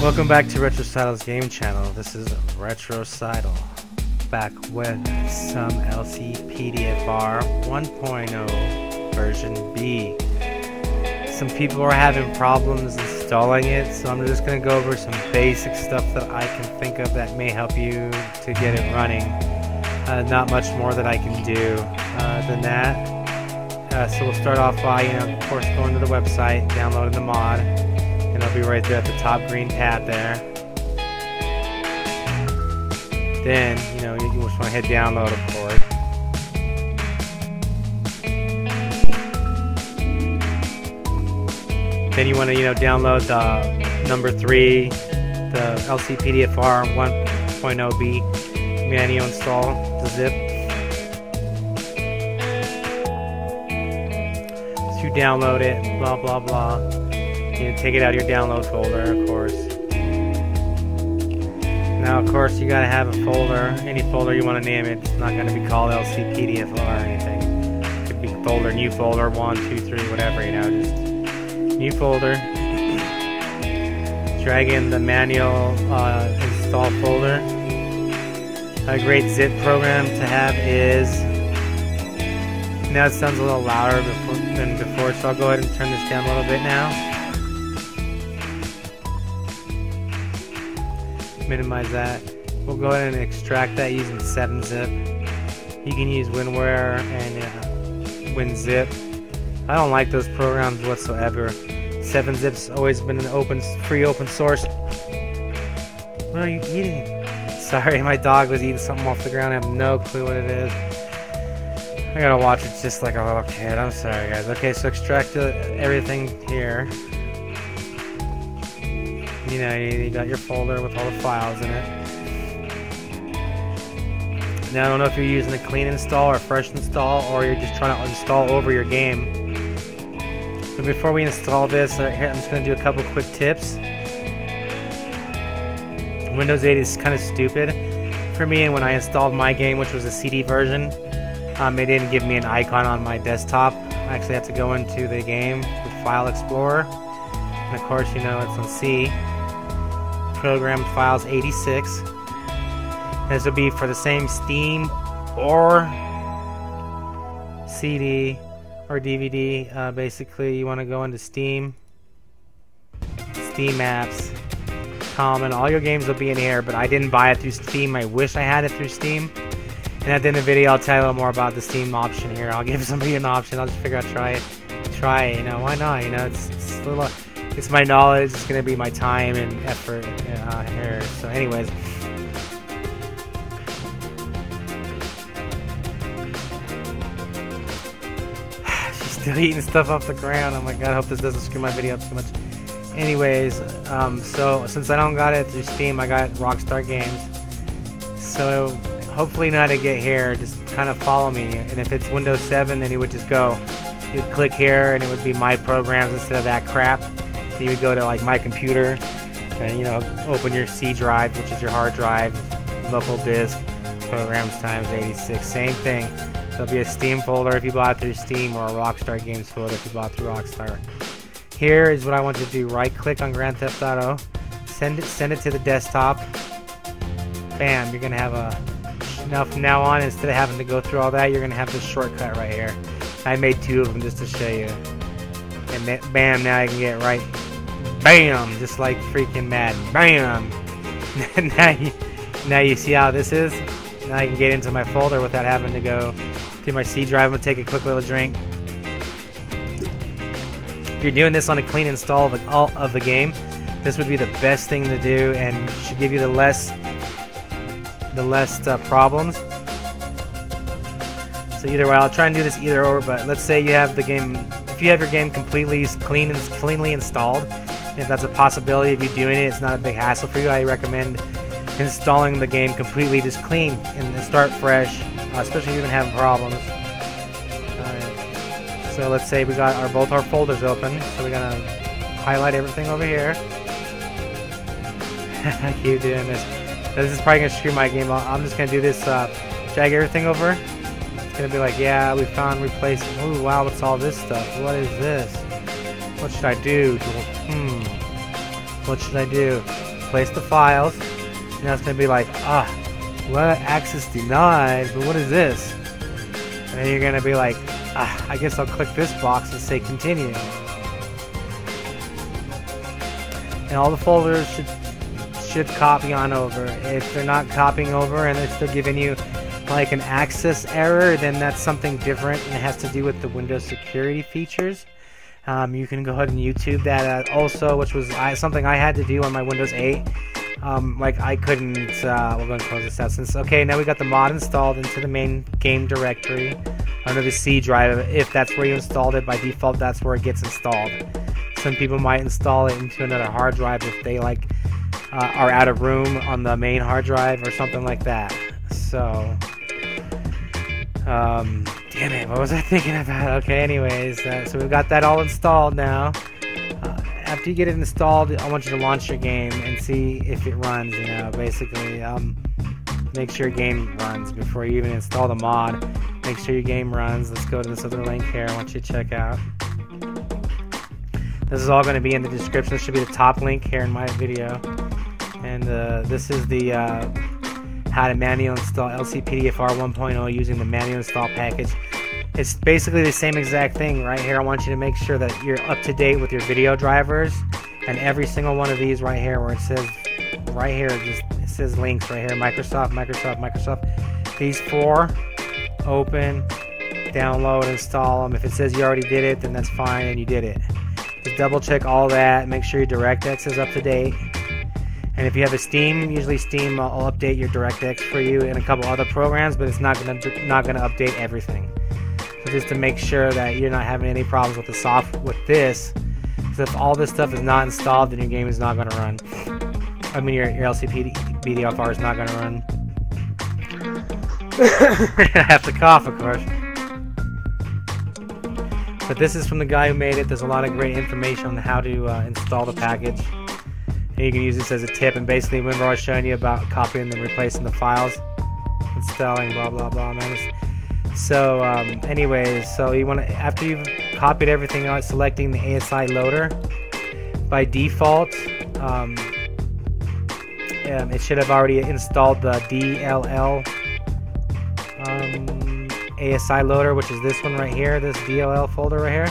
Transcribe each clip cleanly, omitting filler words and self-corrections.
Welcome back to Retrocidal's game channel. This is Retrocidal, back with some LCPDFR 1.0 version B. Some people are having problems installing it, so I'm just going to go over some basic stuff that I can think of that may help you to get it running. Not much more that I can do than that. So we'll start off by, of course, going to the website, downloading the mod. And it'll be right there at the top green tab there. Then, you just want to hit download, of course. Then you want to, download the number 3, the LCPDFR 1.0B manual install, the zip. So you download it, blah, blah, blah. Take it out of your download folder, of course. Now, of course, you gotta have a folder, any folder you want to name it. It's not gonna be called LCPDFR or anything. It could be folder, new folder, 1, 2, 3, whatever, just new folder. Drag in the manual install folder. A great zip program to have is, now it sounds a little louder than before, so I'll go ahead and turn this down a little bit now. Minimize that. We'll go ahead and extract that using 7-zip. You can use WinWare and WinZip. I don't like those programs whatsoever. 7-zip's always been an free open source. What are you eating? Sorry, my dog was eating something off the ground. I have no clue what it is. I gotta watch it just like a little kid. I'm sorry, guys. Okay, so extract everything here. You got your folder with all the files in it. Now, I don't know if you're using a clean install or a fresh install, or you're just trying to install over your game. But before we install this, I'm just going to do a couple quick tips. Windows 8 is kind of stupid for me, and when I installed my game, which was a CD version, it didn't give me an icon on my desktop. I actually had to go into the game with File Explorer. And of course, it's on C. Programmed files 86. And this will be for the same Steam or CD or DVD. Basically, you want to go into Steam, Steam Apps, Common. All your games will be in here, but I didn't buy it through Steam. I wish I had it through Steam. And at the end of the video, I'll tell you a little more about the Steam option here. I'll give somebody an option. I'll just figure out try it. Why not? It's a little. It's my knowledge, it's going to be my time and effort here. So anyways. She's still eating stuff off the ground. Oh my god, I hope this doesn't screw my video up too much. Anyways, so since I don't got it through Steam, I got Rockstar Games. So hopefully you know how to get here. Just kind of follow me. And if it's Windows 7, then you would just go. You'd click here and it would be My Programs instead of that crap. So you would go to like My Computer and open your C drive, which is your hard drive, local disk, programs times 86, same thing. There'll be a Steam folder if you bought it through Steam, or a Rockstar Games folder if you bought it through Rockstar. Here is what I want you to do. Right click on Grand Theft Auto, send it to the desktop. Bam, you're gonna have from now on, instead of having to go through all that, you're gonna have this shortcut right here. I made 2 of them just to show you. And bam, now I can get right. Bam! Just like freaking Madden. Bam! now you see how this is? Now I can get into my folder without having to go to my C drive and take a quick little drink. If you're doing this on a clean install of the game, this would be the best thing to do and should give you the less problems. So either way, I'll try and do this either or, but let's say you have the game, if you have your game cleanly installed, if that's a possibility of you doing it, it's not a big hassle for you, I recommend installing the game completely just clean and start fresh, especially if you've been having problems. So let's say we got both our folders open, so we're going to highlight everything over here. I keep doing this. This is probably going to screw my game up. I'm just going to do this, drag everything over. It's gonna be like, yeah, we found replacement. Ooh, wow, what's all this stuff? What is this? What should I do? What should I do? replace the files. Now it's going to be like, what, access denied, but what is this? And then you're going to be like, I guess I'll click this box and say continue. And all the folders should copy on over. If they're not copying over and they're still giving you like an access error, then that's something different, and it has to do with the Windows security features. You can go ahead and YouTube that also, which was something I had to do on my Windows 8. Like I couldn't, we're going to close this out since, okay, now we got the mod installed into the main game directory under the C drive. If that's where you installed it, by default that's where it gets installed. Some people might install it into another hard drive if they like are out of room on the main hard drive or something like that. So, damn it, what was I thinking about? Okay, anyways, so we've got that all installed now. After you get it installed, I want you to launch your game and see if it runs, you know, basically. Make sure your game runs before you even install the mod. Make sure your game runs. Let's go to this other link here I want you to check out. This is all going to be in the description. This should be the top link here in my video. And this is the how to manually install LCPDFR 1.0 using the manual install package. It's basically the same exact thing right here. I want you to make sure that you're up to date with your video drivers, and every single one of these right here where it says right here, it says links right here, Microsoft, Microsoft, Microsoft. These four, open, download, install them. If it says you already did it, then that's fine and you did it. Just double check all that, make sure your DirectX is up to date. And if you have a Steam, usually Steam will update your DirectX for you and a couple other programs, but it's not gonna update everything. So just to make sure that you're not having any problems with the software with this, because if all this stuff is not installed, then your game is not gonna run. I mean, your LCPDFR is not gonna run. I have to cough, of course. But this is from the guy who made it. There's a lot of great information on how to install the package. And you can use this as a tip. And basically, remember I was showing you about copying and replacing the files, installing, blah blah blah, man. So, anyways, so you want to, after you've copied everything out, selecting the ASI loader. By default, it should have already installed the DLL ASI loader, which is this one right here, this DLL folder right here.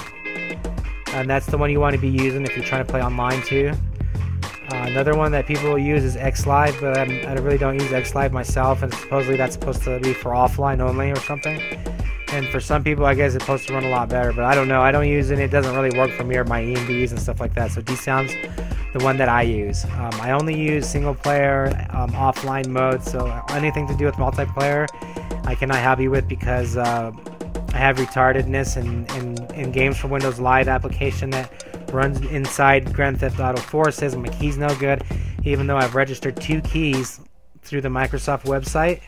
And that's the one you want to be using if you're trying to play online too. Another one that people will use is XLive, but I really don't use XLive myself, and supposedly that's supposed to be for offline only or something. And for some people, I guess it's supposed to run a lot better, but I don't know. I don't use it. It doesn't really work for me or my ENBS and stuff like that. So D-Sound's the one that I use. I only use single player, offline mode, so anything to do with multiplayer, I cannot help you with because I have retardedness in games for Windows Live application that runs inside Grand Theft Auto 4 says my key's no good, even though I've registered 2 keys through the Microsoft website,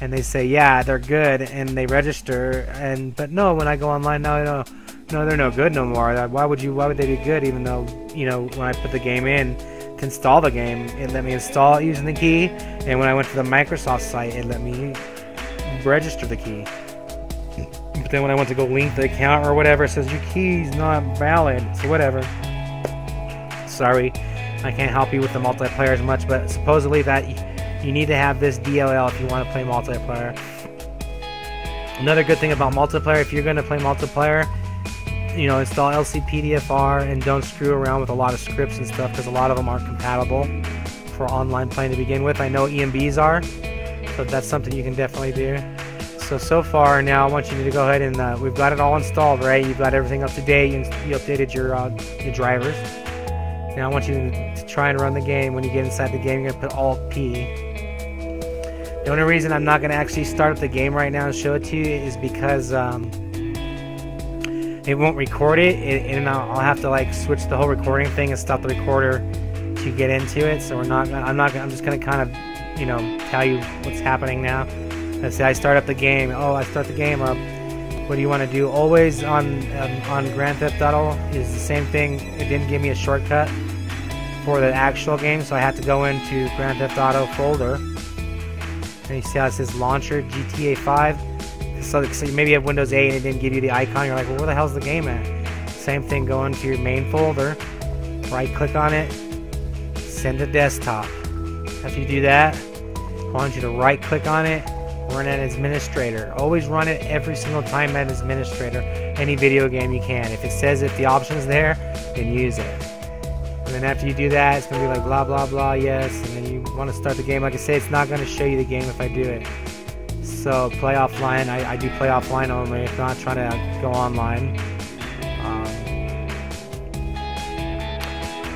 and they say yeah they're good and they register, but no, when I go online now, no, they're no good no more. Why would they be good, even though, you know, when I put the game in to install the game, it let me install it using the key, and when I went to the Microsoft site, it let me register the key. But then when I went to go link the account or whatever, it says your key's not valid. So whatever. Sorry, I can't help you with the multiplayer as much, but supposedly that you need to have this DLL if you want to play multiplayer. Another good thing about multiplayer, if you're going to play multiplayer, you know, install LCPDFR and don't screw around with a lot of scripts and stuff, because a lot of them aren't compatible for online playing to begin with. I know ENBS are, so that's something you can definitely do. So far now I want you to go ahead and we've got it all installed, right? You've got everything up to date. You updated your drivers. Now I want you to try and run the game. When you get inside the game, you're going to put Alt-P. The only reason I'm not going to actually start up the game right now and show it to you is because it won't record it, and I'll have to like switch the whole recording thing and stop the recorder to get into it. So I'm just going to kind of, you know, tell you what's happening now. Let's say I start up the game. I start the game up. What do you want to do? Always on Grand Theft Auto is the same thing. It didn't give me a shortcut for the actual game, so I had to go into Grand Theft Auto folder. And you see how it says Launcher GTA 5. So maybe you have Windows 8 and it didn't give you the icon. You're like, well, where the hell's the game at? Same thing. Go into your main folder. Right click on it. send to desktop. After you do that, I want you to right click on it, run it as administrator. Always run it every single time as administrator, any video game you can. If it says that the option's there, then use it. And then after you do that, it's going to be like blah blah blah, yes, and then you want to start the game. Like I say, it's not going to show you the game if I do it. So play offline. I do play offline only. If not, trying to go online.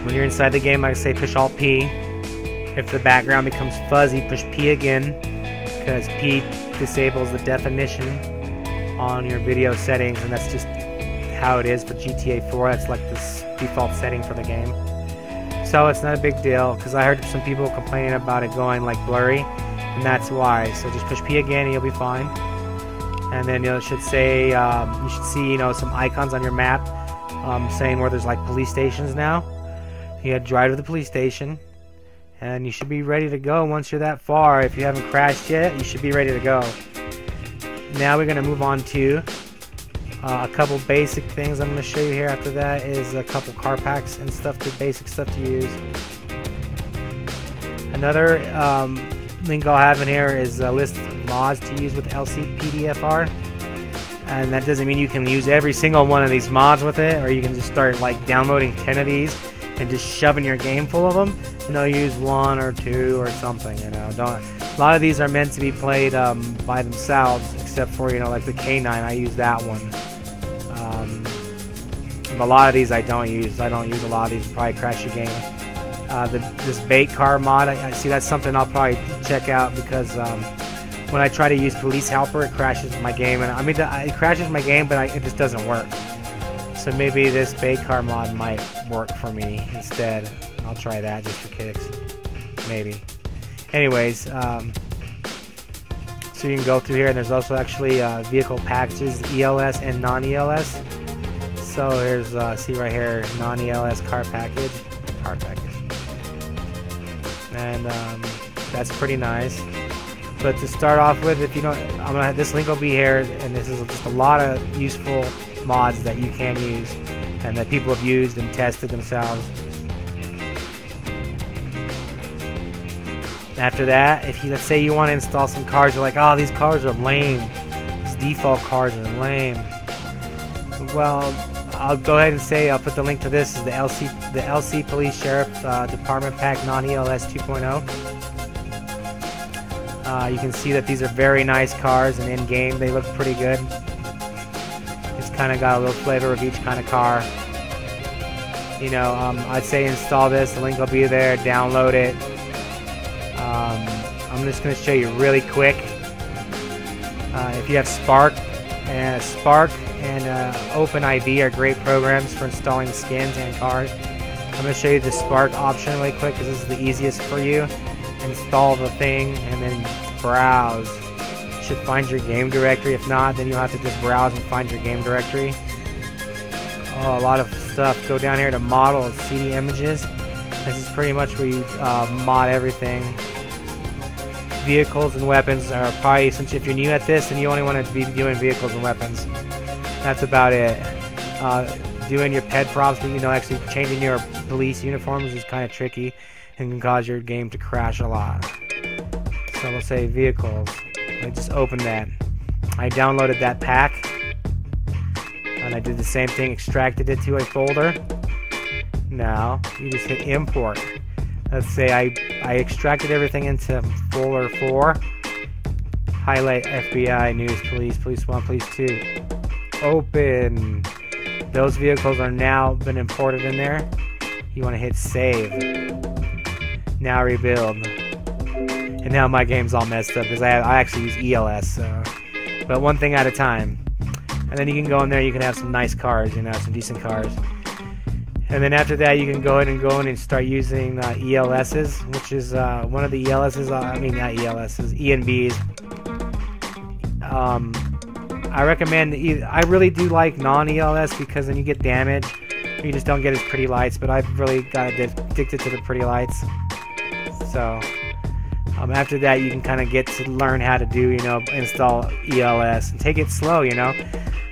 When you're inside the game, like I say, push Alt P. If the background becomes fuzzy, push P again, because P disables the definition on your video settings, and that's just how it is for GTA 4. That's like this default setting for the game. So it's not a big deal, because I heard some people complaining about it going like blurry, and that's why. So just push P again and you'll be fine. And then it should say, you should see, some icons on your map saying where there's like police stations now. You gotta drive to the police station, and you should be ready to go once you're that far. If you haven't crashed yet, you should be ready to go. Now we're gonna move on to a couple basic things I'm gonna show you here. After that is a couple car packs and stuff, the basic stuff to use. Another link I'll have in here is a list of mods to use with LCPDFR. And that doesn't mean you can use every single one of these mods with it, or you can just start like downloading 10 of these and just shoving your game full of them. Use 1 or 2 or something. Don't. A lot of these are meant to be played by themselves, except for like the K9. I use that one. A lot of these I don't use. I don't use a lot of these. Probably crash your game. This bait car mod, I see that's something I'll probably check out, because when I try to use police helper, it crashes my game, and it crashes my game, but it just doesn't work. So maybe this bait car mod might work for me instead. I'll try that just for kicks, maybe. Anyways, so you can go through here, and there's also actually vehicle packages, ELS and non-ELS. So here's see right here, non-ELS car package, and that's pretty nice. But to start off with, if you don't, this link will be here, and this is just a lot of useful mods that you can use and that people have used and tested themselves. After that, let's say you want to install some cars, you're like, oh, these cars are lame. These default cars are lame. Well, I'll go ahead and say I'll put the link to this is the LC Police Sheriff Department Pack Non-ELS 2.0. You can see that these are very nice cars, and in game they look pretty good. It's kind of got a little flavor of each kind of car. I'd say install this. The link will be there. Download it. I'm just going to show you really quick. If you have Spark and OpenIV are great programs for installing skins and cars. I'm going to show you the Spark option really quick, because this is the easiest for you. Install the thing and then browse. You should find your game directory. If not, then you'll have to just browse and find your game directory. Oh, a lot of stuff. Go down here to model and CD images. This is pretty much where you mod everything. Vehicles and weapons are probably, since if you're new at this, then you only want to be doing vehicles and weapons. That's about it. Doing your pet props, but actually changing your police uniforms is kind of tricky and can cause your game to crash a lot. So we'll say vehicles. I just opened that. I downloaded that pack, and I did the same thing, extracted it to a folder. Now you just hit import. Let's say I extracted everything into folder 4. Highlight FBI, news, police 1, police 2. Open. Those vehicles are now been imported in there. You want to hit save. Now rebuild. And now my game's all messed up because I actually use ELS. So. But one thing at a time. And then you can go in there, you can have some nice cars, some decent cars. And then after that, you can go ahead and and start using ELSs, which is one of the ELSs, not ELSs, ENBs. I recommend, I really do like non-ELS because then you get damage. You just don't get as pretty lights, but I've really got addicted to the pretty lights. So after that, you can kind of get to learn how to do, install ELS and take it slow,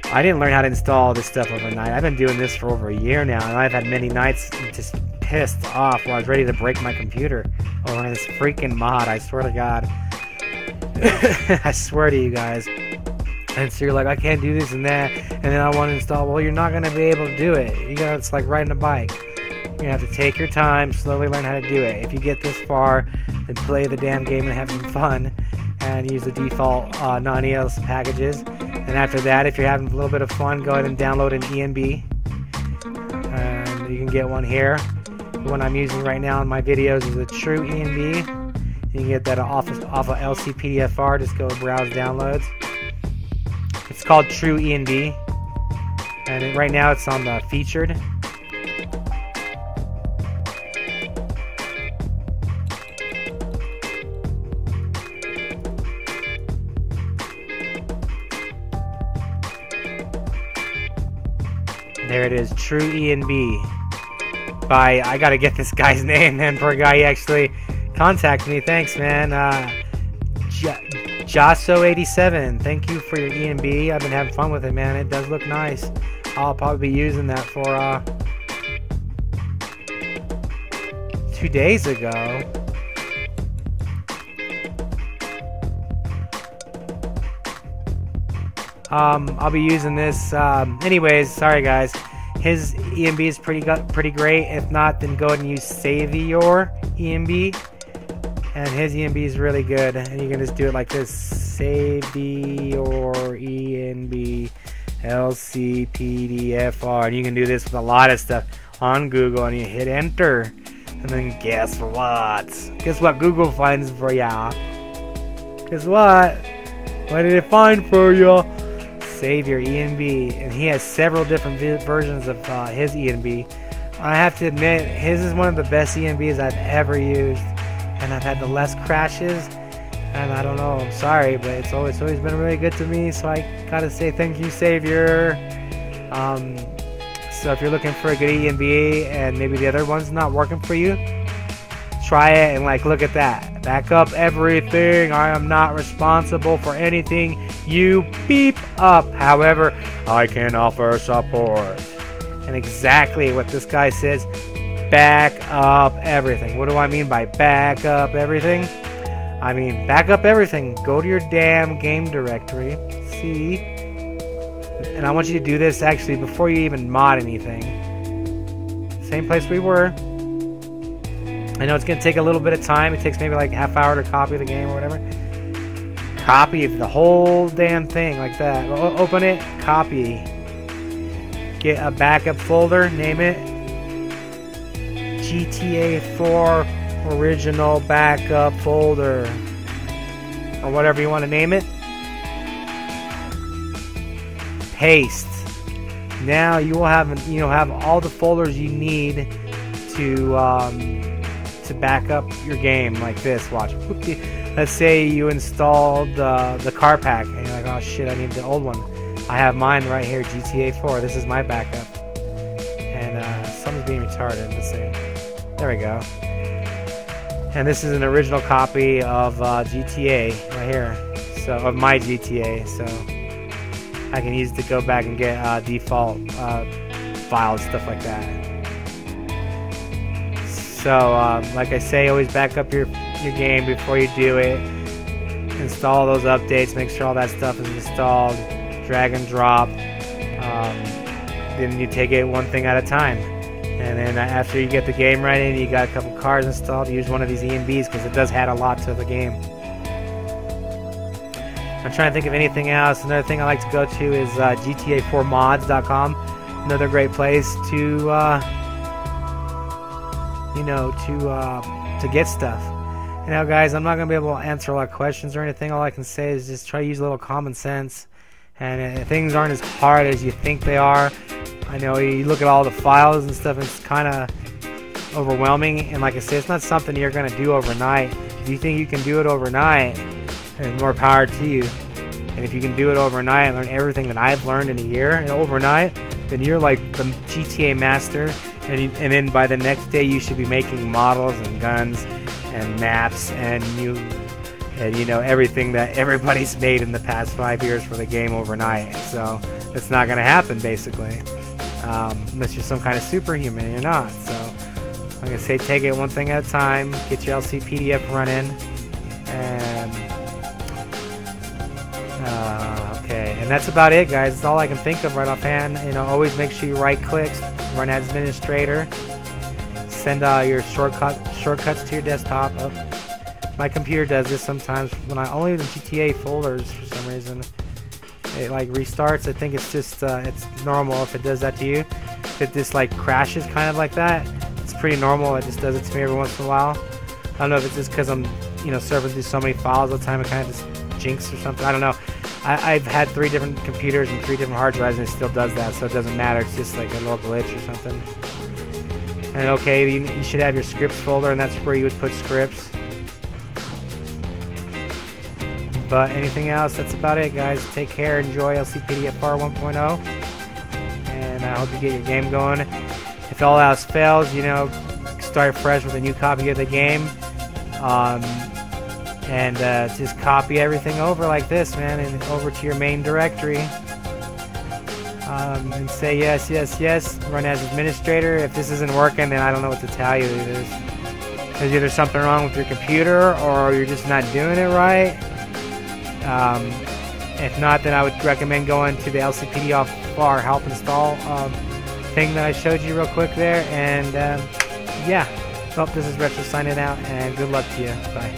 I didn't learn how to install this stuff overnight. I've been doing this for over a year now, and I've had many nights just pissed off while I was ready to break my computer over this freaking mod. I swear to God. I swear to you guys. And so you're like, I can't do this and that, and then I want to install. Well, you're not going to be able to do it. It's like riding a bike. You have to take your time, slowly learn how to do it. If you get this far, then play the damn game and have some fun, and use the default non-ELS packages. And after that, if you're having a little bit of fun, go ahead and download an ENB. And you can get one here. The one I'm using right now in my videos is a true ENB. You can get that off of LCPDFR. Just go browse downloads. It's called True ENB, and right now it's on the featured. There it is, True ENB. I gotta get this guy's name, man. Poor guy, he actually contacted me. Thanks, man. Jasso87, thank you for your ENB. I've been having fun with it, man. It does look nice. I'll probably be using that for 2 days ago. I'll be using this. Anyways, sorry guys. His ENB is pretty great. If not, then go ahead and use Savior ENB. And his ENB is really good, and you can just do it like this: Savior ENB LCPDFR, and you can do this with a lot of stuff on Google, and you hit enter, and then guess what? Guess what Google finds for ya? Guess what? What did it find for ya? Savior ENB, and he has several different versions of his ENB. I have to admit, his is one of the best ENBs I've ever used. And I've had the less crashes, and I don't know, I'm sorry, but it's always been really good to me, so I gotta say thank you, Savior. So if you're looking for a good ENB and maybe the other one's not working for you, try it, and like, look at that. Back up everything. I am not responsible for anything you beep up. However, I can offer support. And exactly what this guy says. Back up everything. What do I mean by back up everything? I mean back up everything. Go to your damn game directory. See? And I want you to do this actually before you even mod anything. Same place we were. I know it's going to take a little bit of time. It takes maybe like half hour to copy the game or whatever. Copy the whole damn thing like that. Open it. Copy. Get a backup folder. Name it GTA 4 original backup folder, or whatever you want to name it. Paste. Now you will have all the folders you need to back up your game like this. Watch. Let's say you installed the car pack and you're like, oh shit, I need the old one. I have mine right here, GTA 4. This is my backup. And something's being retarded. Let's see. There we go. And this is an original copy of GTA right here. So of my GTA. So I can use it to go back and get default files, stuff like that. So like I say, always back up your game before you do it. Install those updates. Make sure all that stuff is installed. Drag and drop. Then you take it one thing at a time. And then after you get the game right in, you got a couple cars installed, use one of these ENBs because it does add a lot to the game. I'm trying to think of anything else. Another thing I like to go to is GTA4mods.com. Another great place to to get stuff. You know, guys, I'm not gonna be able to answer a lot of questions or anything. All I can say is just try to use a little common sense. And things aren't as hard as you think they are. I know you look at all the files and stuff, it's kind of overwhelming. And like I said, it's not something you're going to do overnight. If you think you can do it overnight, then more power to you. And if you can do it overnight and learn everything that I've learned in a year and overnight, then you're like the GTA master. And then by the next day, you should be making models and guns and maps and everything that everybody's made in the past 5 years for the game overnight. So it's not going to happen, basically. Unless you're some kind of superhuman, you're not. So Like I say, take it one thing at a time. Get your LCPDF running. And okay, and that's about it, guys. That's all I can think of right offhand. You know, always make sure you right-click, run as administrator. Send your shortcuts to your desktop. My computer does this sometimes when I only the GTA folders for some reason. It like restarts. I think it's just it's normal if it does that to you. If it just like crashes kind of like that, it's pretty normal. It just does it to me every once in a while. I don't know if it's just because I'm surfing through so many files all the time. It kind of just jinx or something. I don't know. I've had 3 different computers and 3 different hard drives, and it still does that. So it doesn't matter. It's just like a little glitch or something. And okay, you should have your scripts folder, and that's where you would put scripts. But anything else, that's about it, guys. Take care. Enjoy LCPDFR 1.0. And I hope you get your game going. If all else fails, start fresh with a new copy of the game. And just copy everything over like this, man, and over to your main directory. And say yes, yes, yes. Run as administrator. If this isn't working, then I don't know what to tell you. There's either something wrong with your computer, or you're just not doing it right. If not, then I would recommend going to the LCPDFR help install thing that I showed you real quick there. And yeah, this is Retro signing out, and good luck to you. Bye.